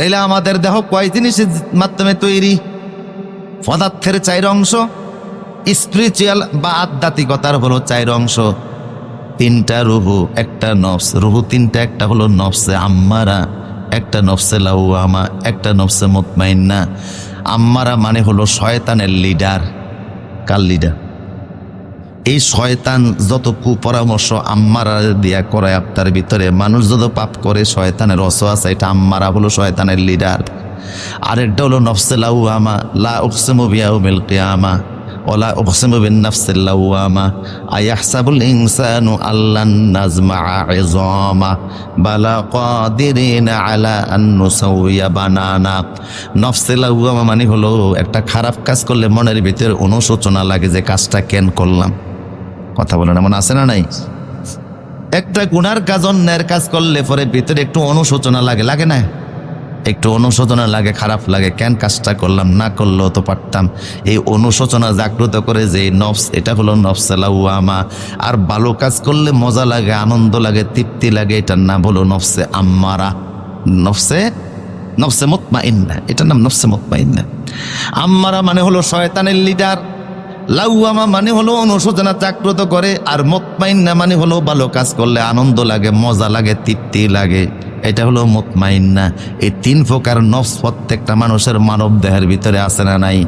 তাইলে আমাদের দেহ কয় জিনিসের মাধ্যমে তৈরি? পদার্থের 4 অংশ, স্পিরিচুয়াল বা আধ্যাত্মিকতার হলো 4 অংশ, 3টা রুহু, একটা নফস। রুহু 3টা, একটা হলো নফসে আম্মারা, একটা নফসে লাওয়ামা, একটা নফসে মুতমাইন্না। আম্মারা মানে হলো শয়তানের লিডার। কার লিডার? এই শয়তান যত কুপরামর্শ আম্মারা দিয়া করায় আপনার ভিতরে, মানুষ যত পাপ করে শয়তানের ওয়াসওয়াসা, এটা আম্মারা হলো শয়তানের লিডার। আরেকটা হলো নফসে লাওয়ামা, লা উকসিমু বিয়াউমিল কিয়ামা ওয়ালা উকসিমু বিন-নাফসিল লাওয়ামা আয়াহসাবুল ইনসানু আল্লান নাজমা'a 'ইযামা বালা কাদিরিনা আলা আন নুসাউইয়া বানানা। নফসে লাওয়ামা মানে হলো একটা খারাপ কাজ করলে মনের ভিতরে অনুশোচনা লাগে যে কাজটা কেন করলাম। কথা বলেন, এমন আছে না নাই? একটা গুনার কাজ, অন্যায়ের কাজ করলে পরে ভিতরে একটু অনুশোচনা লাগে, লাগে না? একটু অনুশোচনা লাগে, খারাপ লাগে, কেন কাজটা করলাম, না করলেও তো পারতাম। এই অনুশোচনা জাগ্রত করে যে নফস, এটা হলো নফসে লাওয়ামা। আর ভালো কাজ করলে মজা লাগে, আনন্দ লাগে, তৃপ্তি লাগে, এটার নাম হলো নফসে আম্মারা, নফসে মুতমাইন্না, এটার নাম নফসে মুতমাইন্না। আম্মারা মানে হলো শয়তানের লিডার, লাওয়ামা মানে হলো অনুশোচনা জাগ্রত করে, আর মুতমাইন্না মানে হলো ভালো কাজ করলে আনন্দ লাগে, মজা লাগে, তৃপ্তি লাগে, এটা হলো মুতমাইন্না। এই 3 প্রকার নফস প্রত্যেকটা মানুষের মানব দেহের ভিতরে আছে না নাই?